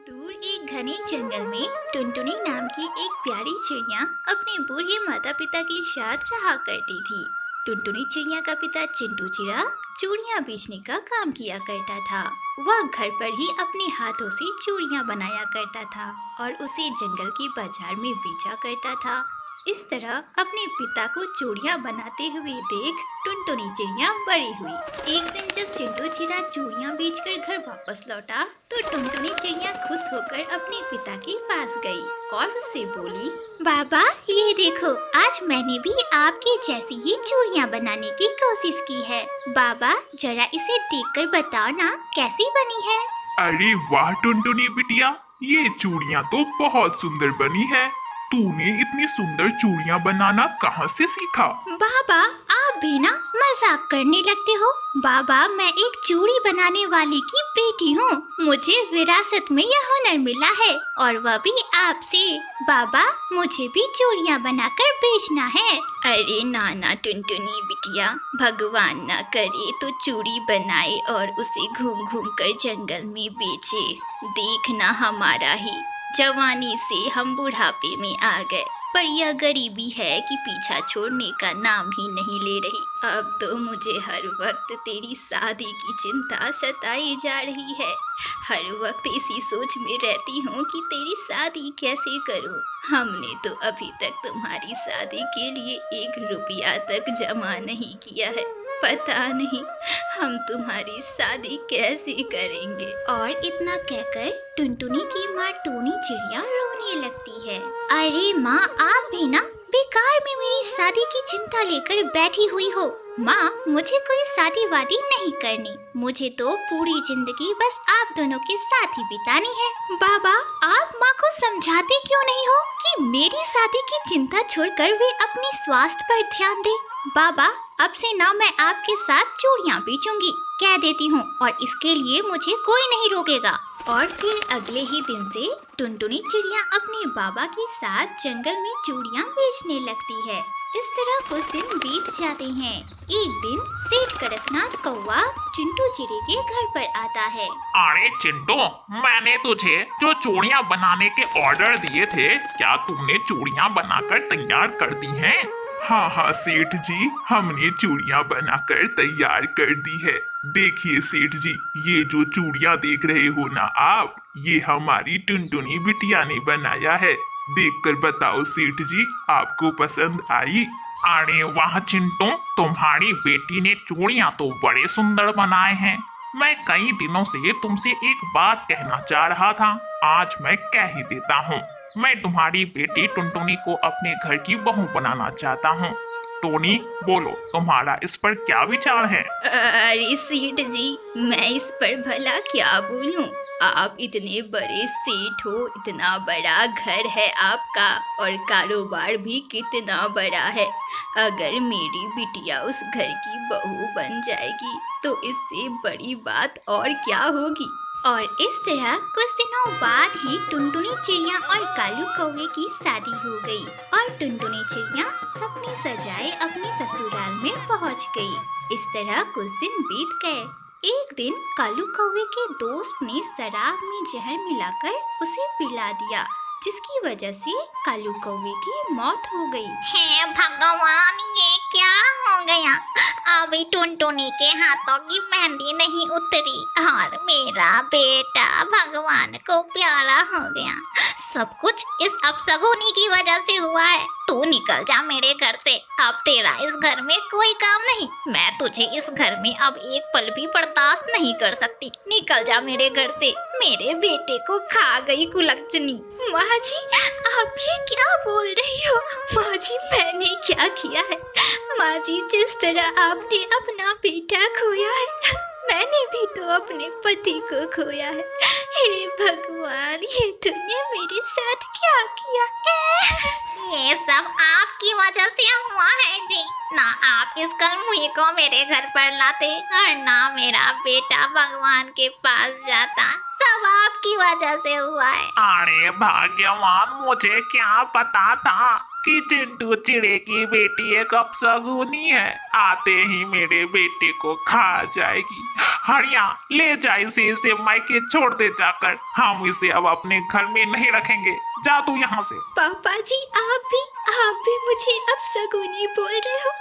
दूर एक घने जंगल में टुनटुनी नाम की एक प्यारी चिड़िया अपने बूढ़े माता पिता के साथ रहा करती थी। टुनटुनी चिड़िया का पिता चिंटू चिड़ा चूड़ियाँ बेचने का काम किया करता था। वह घर पर ही अपने हाथों से चूड़ियाँ बनाया करता था और उसे जंगल के बाजार में बेचा करता था। इस तरह अपने पिता को चूड़ियाँ बनाते हुए देख टुनटुनी चिड़िया बड़ी हुई। एक दिन जब चिंटू चिड़ा चूड़ियाँ बेचकर घर वापस लौटा तो टुनटुनी चिड़िया खुश होकर अपने पिता के पास गई और उससे बोली, बाबा ये देखो, आज मैंने भी आपके जैसी ही चूड़ियाँ बनाने की कोशिश की है। बाबा जरा इसे देखकर बताओ ना कैसी बनी है। अरे वाह टुनटुनी बिटिया, ये चूड़ियाँ तो बहुत सुंदर बनी है। तूने इतनी सुंदर चूड़ियाँ बनाना कहाँ से सीखा? बाबा आप भी ना मजाक करने लगते हो। बाबा मैं एक चूड़ी बनाने वाले की बेटी हूँ। मुझे विरासत में यह हुनर मिला है और वह भी आपसे। बाबा मुझे भी चूड़ियाँ बनाकर बेचना है। अरे नाना टुनटुनी बिटिया, भगवान ना करे तो चूड़ी बनाए और उसे घूम घूम कर जंगल में बेचे। देखना हमारा ही जवानी से हम बुढ़ापे में आ गए, पर यह गरीबी है कि पीछा छोड़ने का नाम ही नहीं ले रही। अब तो मुझे हर वक्त तेरी शादी की चिंता सताई जा रही है। हर वक्त इसी सोच में रहती हूँ कि तेरी शादी कैसे करूँ। हमने तो अभी तक तुम्हारी शादी के लिए 1 रुपया तक जमा नहीं किया है। पता नहीं हम तुम्हारी शादी कैसे करेंगे। और इतना कहकर टुनटुनी की माँ टोनी चिड़िया रोने लगती है। अरे माँ आप भी ना बेकार में मेरी शादी की चिंता लेकर बैठी हुई हो। माँ मुझे कोई शादी वादी नहीं करनी, मुझे तो पूरी जिंदगी बस आप दोनों के साथ ही बितानी है। बाबा आप माँ को समझाते क्यों नहीं हो कि मेरी शादी की चिंता छोड़कर वे अपनी स्वास्थ्य पर ध्यान दे। बाबा अब से ना मैं आपके साथ चूड़ियाँ बेचूंगी, कह देती हूँ, और इसके लिए मुझे कोई नहीं रोकेगा। और फिर अगले ही दिन से टुनटुनी चिड़िया अपने बाबा के साथ जंगल में चूड़ियाँ बेचने लगती है। इस तरह कुछ दिन बीत जाते हैं। एक दिन सेठ कड़कनाथ कौवा चिंटू चिड़े के घर पर आता है। अरे चिंटू, मैंने तुझे जो चूड़ियाँ बनाने के ऑर्डर दिए थे, क्या तुमने चूड़ियाँ बनाकर तैयार कर दी हैं? हाँ हाँ सेठ जी, हमने चूड़ियाँ बनाकर तैयार कर दी है। देखिए सेठ जी, ये जो चूड़ियाँ देख रहे हो ना आप, ये हमारी टुनटुनी बिटिया ने बनाया है। देखकर बताओ सेठ जी, आपको पसंद आई? अरे वाह चिंटू, तुम्हारी बेटी ने चूड़ियाँ तो बड़े सुंदर बनाए हैं। मैं कई दिनों से तुमसे एक बात कहना चाह रहा था, आज मैं कह ही देता हूँ। मैं तुम्हारी बेटी टुनटुनी को अपने घर की बहू बनाना चाहता हूँ। टोनी बोलो, तुम्हारा इस पर क्या विचार है? अरे सेठ जी, मैं इस पर भला क्या बोलूं। आप इतने बड़े सेठ हो, इतना बड़ा घर है आपका और कारोबार भी कितना बड़ा है। अगर मेरी बिटिया उस घर की बहू बन जाएगी तो इससे बड़ी बात और क्या होगी। और इस तरह कुछ दिनों बाद ही टुनटुनी चिड़िया और कालू कौवे की शादी हो गई और टुनटुनी चिड़िया सपने सजाए अपने ससुराल में पहुंच गई। इस तरह कुछ दिन बीत गए। एक दिन कालू कौवे के दोस्त ने शराब में जहर मिलाकर उसे पिला दिया, जिसकी वजह से कालू कौवे की मौत हो गई। हे भगवान, ये क्या हो गया? अभी टुनटुनी के हाथों की मेहंदी नहीं उतरी और मेरा बेटा भगवान को प्यारा हो गया। सब कुछ इस अपशगुनी की वजह से हुआ है। तू निकल जा मेरे घर से, अब तेरा इस घर में कोई काम नहीं। मैं तुझे इस घर में अब एक पल भी बर्दाश्त नहीं कर सकती। निकल जा मेरे घर से, मेरे बेटे को खा गई कुलक्षणी। माँ जी आप ये क्या बोल रही हो? माँ जी मैंने क्या किया है? माँ जी जिस तरह आपने अपना बेटा खोया है, मैंने भी तो अपने पति को खोया है। हे भगवान, ये तूने मेरे साथ क्या किया? ये सब आपकी वजह से हुआ है जी। ना आप इस कलमुही को मेरे घर पर लाते और ना मेरा बेटा भगवान के पास जाता। सब आपकी वजह से हुआ है। अरे भाग्यवान, मुझे क्या पता था कि चिंटू चिड़े की बेटी एक अपशगुनी है, आते ही मेरे बेटे को खा जाएगी। हरिया ले जा इसे मायके छोड़ दे जाकर, हम इसे अब अपने घर में नहीं रखेंगे। जा तू यहाँ से। पापा जी आप भी मुझे अपशगुनी बोल रहे हो?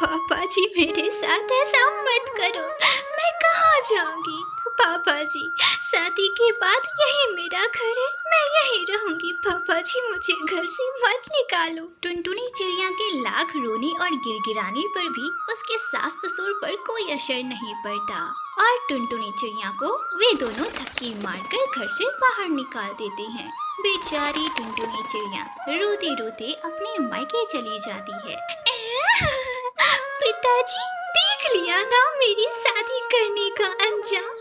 पापा जी मेरे साथ ऐसा मत करो, मैं कहाँ जाऊंगी? पापा जी शादी के बाद यही मेरा घर है, मैं यहीं रहूंगी। पापा जी मुझे घर से मत निकालो। टुनटुनी चिड़िया के लाख रोने और गिड़गिड़ाने पर भी उसके सास ससुर पर कोई असर नहीं पड़ता और टुनटुनी चिड़िया को वे दोनों धक्के मारकर घर से बाहर निकाल देते हैं। बेचारी टुनटुनी चिड़िया रोते रोते अपने मायके चली जाती है। पिताजी देख लिया ना मेरी शादी करने का अंजाम।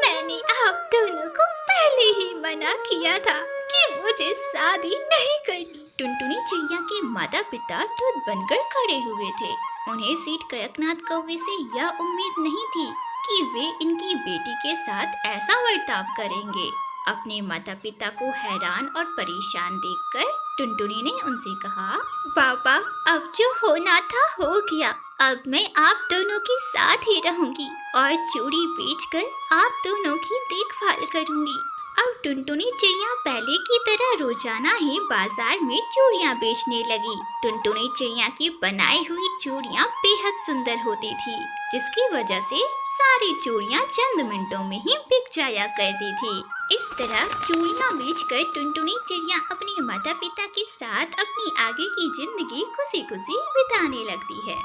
मैंने आप दोनों को पहले ही मना किया था कि मुझे शादी नहीं करनी। टुनटुनी चिड़िया के माता पिता दूध बनकर खड़े हुए थे। उन्हें सीट कड़कनाथ कौवे से यह उम्मीद नहीं थी कि वे इनकी बेटी के साथ ऐसा बर्ताव करेंगे। अपने माता पिता को हैरान और परेशान देखकर टुनटुनी ने उनसे कहा, पापा अब जो होना था हो गया, अब मैं आप दोनों के साथ ही रहूंगी और चूड़ी बेचकर आप दोनों की देखभाल करूंगी। अब टुनटुनी चिड़िया पहले की तरह रोजाना ही बाजार में चूड़ियाँ बेचने लगी। टुनटुनी चिड़िया की बनाई हुई चूड़ियाँ बेहद सुंदर होती थी, जिसकी वजह से सारी चूड़ियाँ चंद मिनटों में ही बिक जाया करती थी। इस तरह चूड़ियाँ बेचकर टुनटुनी चिड़िया अपने माता पिता के साथ अपनी आगे की जिंदगी खुशी खुशी बिताने लगती है।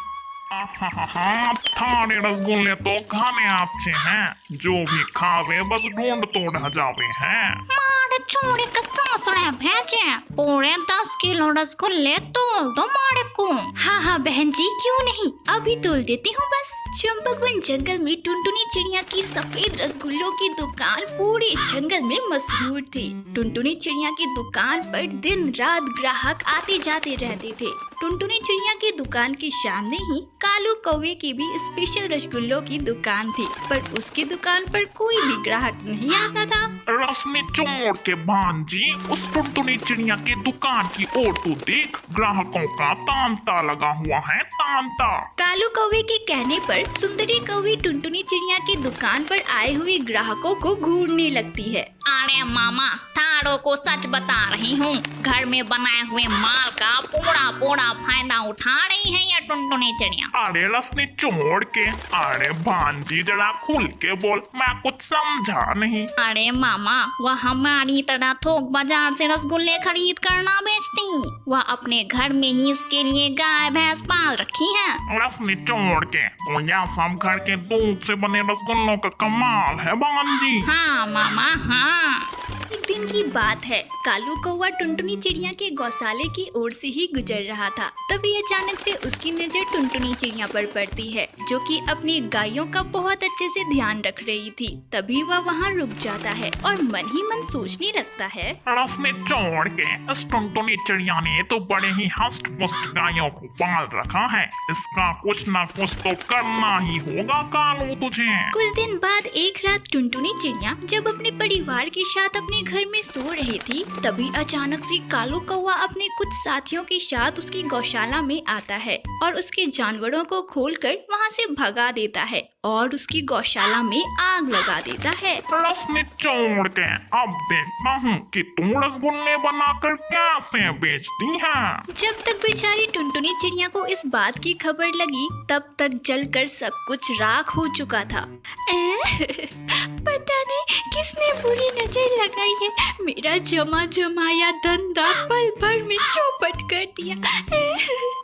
थाने रसगुल्ले तो खाने अच्छे हैं, जो भी खावे बस ढूंढ तोड़ जावे हैं। मारे छोड़े का सासुरे भेजे पूरे 10 किलो रसगुल्ले तोल दो मारे को। हाँ बहन जी, क्यों नहीं, अभी तोल देती हूँ बस। चंपकवन जंगल में टुनटुनी चिड़िया की सफेद रसगुल्लों की दुकान पूरे जंगल में मशहूर थी। टुनटुनी चिड़िया की दुकान पर दिन रात ग्राहक आते जाते रहते थे। टुनटुनी चिड़िया की दुकान के सामने ही कालू कौवे की भी स्पेशल रसगुल्लों की दुकान थी, पर उसकी दुकान पर कोई भी ग्राहक नहीं आता था। रसने चोर के भांजी, उस टुनटुनी चिड़िया की दुकान की ओर तो देख, ग्राहकों का तांता लगा हुआ है, तांता। कालू कौवे के कहने पर सुंदरी कौवी टुनटुनी चिड़िया की दुकान पर आए हुए ग्राहकों को घूरने लगती है। अरे मामा, थारों को सच बता रही हूँ, घर में बनाए हुए माल का पूरा पूरा फायदा उठा रही है ये टुनटुनी चिड़िया। अरे रसने चोर के, अरे भांजी जरा खुल के बोल, मैं कुछ समझा नहीं। अरे मामा, वह हमारी तरह थोक बाजार से रसगुल्ले खरीद कर ना बेचती, वह अपने घर में ही इसके लिए गाय भैंस पाल रखी है। रसने चोर के, तो यह सब घर के दूध से बने रसगुल्लों का कमाल है भांजी। हाँ मामा हाँ। एक दिन की बात है, कालू कौवा टुनटुनी चिड़िया के गौशाले की ओर से ही गुजर रहा था। तभी अचानक से उसकी नजर टुनटुनी चिड़िया पर पड़ती है, जो कि अपनी गायों का बहुत अच्छे से ध्यान रख रही थी। तभी वह वहाँ रुक जाता है और मन ही मन सोचने लगता है, रसने चोर के, इस टुनटुनी चिड़िया ने तो बड़े ही हष्ट पुष्ट गायों को पाल रखा है, इसका कुछ न कुछ तो करना ही होगा कालू तुझे। कुछ दिन बाद एक रात टुनटुनी चिड़िया जब अपने परिवार के साथ अपने घर में सो रही थी, तभी अचानक से कालू कौवा अपने कुछ साथियों के साथ उसकी गौशाला में आता है और उसके जानवरों को खोलकर वहां से भगा देता है और उसकी गौशाला में आग लगा देता है। रसने चोर के, अब देखता हूँ कि तुम रसगुल्ले बनाकर कैसे बेचती हैं। जब तक बेचारी टुनटुनी चिड़िया को इस बात की खबर लगी, तब तक जलकर सब कुछ राख हो चुका था। पता नहीं किसने बुरी नजर लगाई है, मेरा जमा जमाया धन रात पल भर में चौपट कर दिया।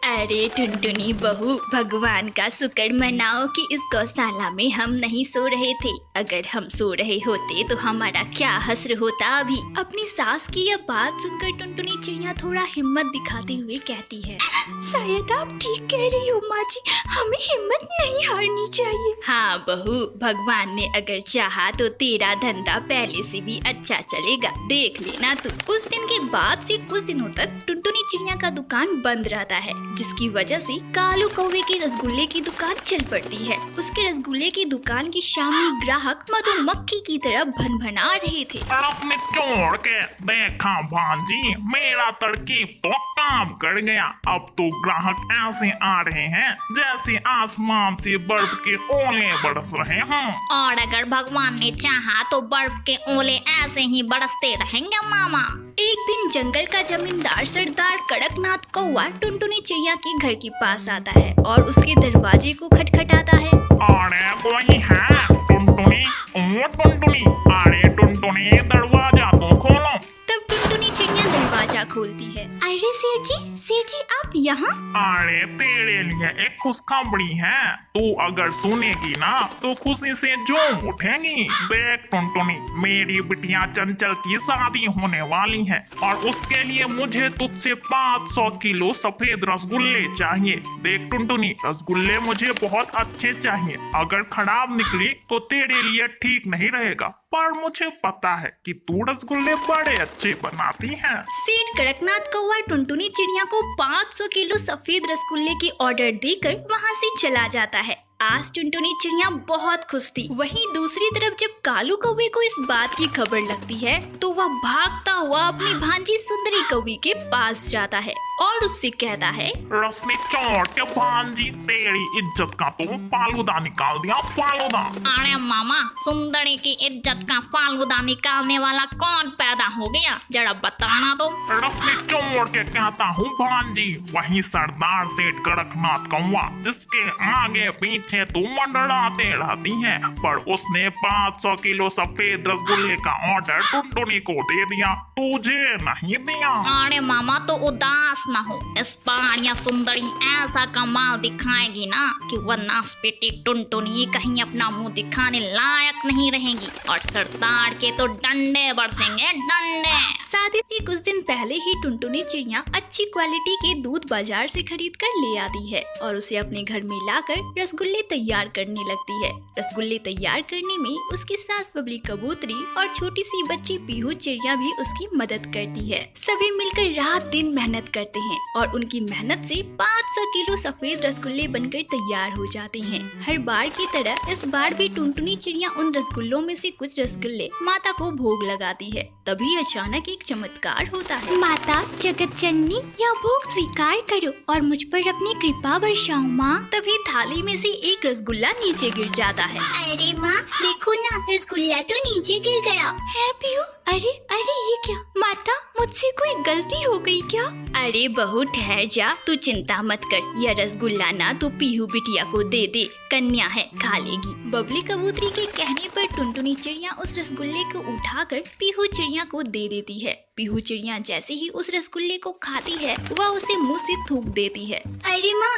अरे टुनटुनी बहू, भगवान का शुक्र मनाओ कि इस गौशाला में हम नहीं सो रहे थे। अगर हम सो रहे होते तो हमारा क्या हश्र होता अभी। अपनी सास की यह बात सुनकर टुनटुनी चिड़िया थोड़ा हिम्मत दिखाते हुए कहती है, शायद आप ठीक कह रही हो माँ जी, हमें हिम्मत नहीं हारनी चाहिए। हाँ बहू, भगवान ने अगर चाहा तो तेरा धंधा पहले से भी अच्छा चलेगा, देख लेना तू। उस दिन के बाद से कुछ दिनों तक टुनटुनी चिड़िया का दुकान बंद रहता है। जिसकी वजह से कालू कौवे के रसगुल्ले की दुकान चल पड़ती है। उसके रसगुल्ले की दुकान के शामी ग्राहक मधुमक्खी की तरह भनभना रहे थे। अपने छोड़ के देखा भांजी, मेरा तरकीब तो काम कर गया। अब तो ग्राहक ऐसे आ रहे हैं जैसे आसमान से बर्फ के ओले बरस रहे हों। और अगर भगवान ने चाहा तो बर्फ के ओले ऐसे ही बरसते रहेंगे मामा। एक दिन जंगल का जमींदार सरदार कड़कनाथ कौवा टुनटुनी चिड़िया के घर के पास आता है और उसके दरवाजे को खटखटाता है। अरे कोई है? टुनटुनी, ओ टुनटुनी, अरे टुनटुनी दरवाजा तो खोलो। तब टुनटुनी चिड़िया दरवाजा खोलती है। अरे सेठ जी आप यहाँ? अरे तेरे लिए एक खुशखबरी है, तू अगर सुनेगी ना तो खुशी से झूम उठेगी। देख टुनटुनी, मेरी बिटिया चंचल की शादी होने वाली है और उसके लिए मुझे तुझसे 500 किलो सफेद रसगुल्ले चाहिए। देख टुनटुनी, रसगुल्ले मुझे बहुत अच्छे चाहिए, अगर खराब निकली तो तेरे लिए ठीक नहीं रहेगा, पर मुझे पता है कि तू रसगुल्ले बड़े अच्छे बनाती है। सेठ कड़कनाथ कौवा टुनटुनी चिड़िया को 500 किलो सफेद रसगुल्ले की ऑर्डर देकर वहाँ से चला जाता है। आज टुनटुनी चिड़िया बहुत खुश थी। वहीं दूसरी तरफ जब कालू कौवे को इस बात की खबर लगती है तो वह भागता हुआ अपनी भांजी सुंदरी कौवी के पास जाता है और उससे कहता है, रसनी चोट के भांजी, तेरी इज्जत का तो फालूदा निकाल दिया, फालूदा। अरे मामा, सुंदरी की इज्जत का फालूदा निकालने वाला कौन पैदा हो गया, जरा बताना तो। रसनी चोट के कहता हूँ भांजी, वही सरदार सेठ कड़कनाथ कौवा जिसके आगे पीछे तू मंडराते रहती है, पर उसने 500 किलो सफेद रसगुल्ले का ऑर्डर टुनटुनी को दे दिया, तुझे नहीं दिया। अरे मामा तो उदास ना हो, इस बार यह सुंदरी ऐसा कमाल दिखाएगी ना कि वह नासपेटी टुनटुनी कहीं अपना मुंह दिखाने लायक नहीं रहेगी और सरदार के तो डंडे बरसेंगे, डंडे। शादी से कुछ दिन पहले ही टुनटुनी चिड़िया अच्छी क्वालिटी के दूध बाजार से खरीद कर ले आती है और उसे अपने घर में लाकर रसगुल्ले तैयार करने लगती है। रसगुल्ले तैयार करने में उसकी सास बबली कबूतरी और छोटी सी बच्ची पीहू चिड़िया भी उसकी मदद करती है। सभी मिलकर रात दिन मेहनत करते हैं और उनकी मेहनत से 500 किलो सफेद रसगुल्ले बनकर तैयार हो जाते हैं। हर बार की तरह इस बार भी टुनटुनी चिड़िया उन रसगुल्लों में से कुछ रसगुल्ले माता को भोग लगाती है। तभी अचानक एक चमत्कार होता है। माता जगत जननी, यह भोग स्वीकार करो और मुझ पर अपनी कृपा बरसाओ माँ। तभी थाली में से एक रसगुल्ला नीचे गिर जाता है। अरे माँ देखो ना, रसगुल्ला तो नीचे गिर गया है पीहू। अरे अरे ये क्या माता, मुझसे कोई गलती हो गई क्या? अरे बहू ठहर जा, तू चिंता मत कर, यह रसगुल्ला ना तो पीहू बिटिया को दे दे, कन्या है खा लेगी। बबली कबूतरी के कहने पर टुनटुनी चिड़िया उस रसगुल्ले को उठाकर पीहू चिड़िया को दे देती है। पीहू चिड़िया जैसे ही उस रसगुल्ले को खाती है वह उसे मुंह से थूक देती है। अरे माँ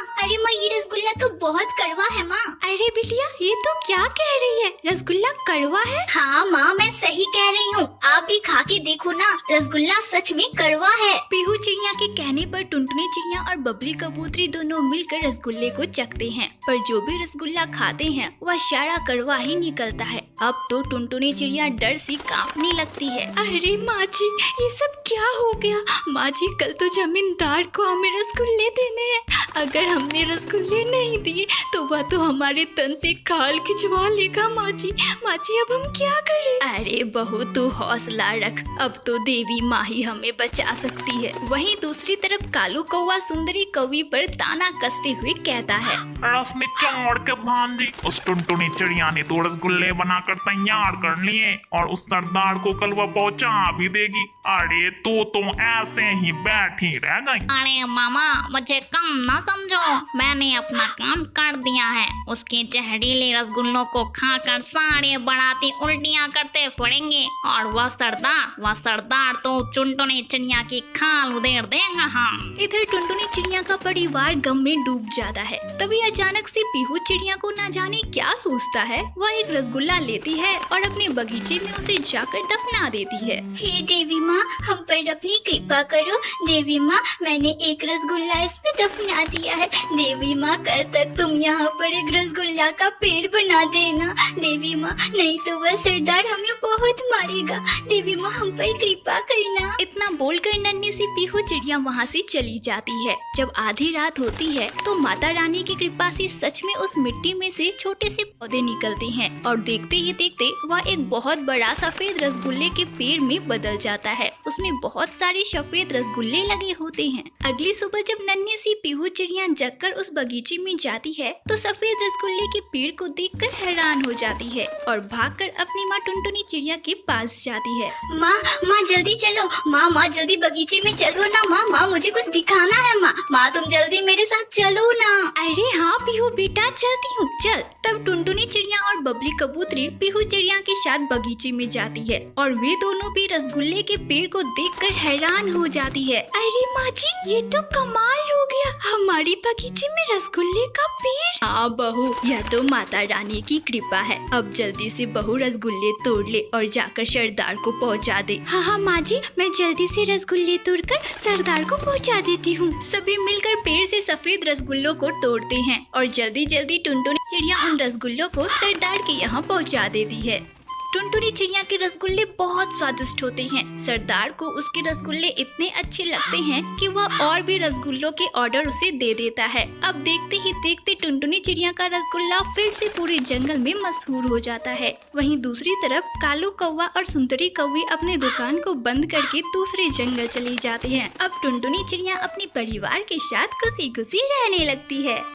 ये रसगुल्ला तो बहुत कड़वा है माँ। अरे बिटिया ये तो क्या कह रही है, रसगुल्ला कड़वा है? हाँ माँ, मैं सही कह रही हूँ, आप भी खा के देखो ना, रसगुल्ला सच में कड़वा है। पीहू चिड़िया के कहने पर टुनटुनी चिड़िया और बबली कबूतरी दोनों मिलकर रसगुल्ले को चखते हैं, पर जो भी रसगुल्ला खाते हैं वह सारा कड़वा ही निकलता है। अब तो टुनटुनी चिड़िया डर से कांपने लगती है। अरे माँ जी, ये सब क्या हो गया? माँ जी, कल तो जमींदार को हमें रसगुल्ले देने हैं, अगर हमने रसगुल्ले नहीं दिए तो वह तो हमारे तन से खाल खिंचवा लेगा। माँ जी अब हम क्या करें? अरे बहू तू हौसला रख, अब तो देवी माँ ही हमें बचा सकती है। वहीं दूसरी तरफ कालू कौवा सुंदरी कौवी पर ताना कसते हुए कहता है, रसनी चोड़ के भांजी, उस टुनटुनी चिड़िया ने तो रसगुल्ले बनाकर तैयार कर लिए और उस सरदार को कल वह पहुँचा भी देगी। अरे तू तो ऐसे ही बैठी रह गई। अरे मामा, मुझे कम ना समझो, मैंने अपना काम कर दिया है। उसके जहरीले रसगुल्लों को खाकर सारे बड़ाती उल्टियां करते पड़ेंगे और वह सरदार तो टुनटुनी चिड़िया की खाल उधेड़ देगा। हाँ। इधर टुनटुनी चिड़िया का परिवार गम में डूब जाता है। तभी अचानक से पीहू चिड़िया को ना जाने क्या सोचता है, वह एक रसगुल्ला लेती है और अपने बगीचे में उसे जाकर दफना देती है। हे देवी माँ, हम पर अपनी कृपा करो। देवी माँ, मैंने एक रसगुल्ला इसमें दफना दिया है। देवी माँ, कल तक तुम यहाँ पर एक रसगुल्ला का पेड़ बना देना। देवी माँ, नहीं तो वह सरदार हमें बहुत मारेगा। देवी माँ, हम पर कृपा करना। इतना बोलकर नन्ही सी पीहू चिड़िया वहाँ से चली जाती है। जब आधी रात होती है तो माता रानी की कृपा से सच में उस मिट्टी में से छोटे से पौधे निकलते हैं और देखते ही देखते वह एक बहुत बड़ा सफेद रसगुल्ले के पेड़ में बदल जाता है। उसमें बहुत सारे सफेद रसगुल्ले लगे होते हैं। अगली सुबह जब नन्ही सी पीहू चिड़िया जगकर उस बगीचे में जाती है तो सफेद रसगुल्ले के पेड़ को देखकर हैरान हो जाती है और भागकर अपनी माँ टुनटुनी चिड़िया के पास जाती है। माँ जल्दी चलो, माँ जल्दी बगीचे में चलो ना माँ मुझे कुछ दिखाना है माँ तुम जल्दी मेरे साथ चलो ना। अरे हाँ पीहू बेटा चलती हूँ चल। तब टुनटुनी चिड़िया और बबली कबूतरी पीहू चिड़िया के साथ बगीचे में जाती है और वे दोनों भी रसगुल्ले के पेड़ को देखकर हैरान हो जाती है। अरे माँ जी ये तो कमाल हो गया, हमारी बगीचे में रसगुल्ले का पेड़। हाँ बहू यह तो माता रानी की कृपा है। अब जल्दी से बहू रसगुल्ले तोड़ ले और जाकर सरदार को पहुँचा दे। हाँ माँ जी मैं जल्दी से रसगुल्ले तोड़कर सरदार को पहुँचा देती हूँ। सभी मिलकर पेड़ से सफेद रसगुल्लों को तोड़ते हैं और जल्दी जल्दी टुनटुनी चिड़िया उन रसगुल्लों को सरदार के यहाँ पहुँचा देती है। टुनटुनी चिड़िया के रसगुल्ले बहुत स्वादिष्ट होते हैं। सरदार को उसके रसगुल्ले इतने अच्छे लगते हैं कि वह और भी रसगुल्लों के ऑर्डर उसे दे देता है। अब देखते ही देखते टुनटुनी चिड़िया का रसगुल्ला फिर से पूरे जंगल में मशहूर हो जाता है। वहीं दूसरी तरफ कालू कौवा और सुंदरी कौवी अपने दुकान को बंद करके दूसरे जंगल चली जाती हैं। अब टुनटुनी चिड़िया अपने परिवार के साथ खुशी खुशी रहने लगती है।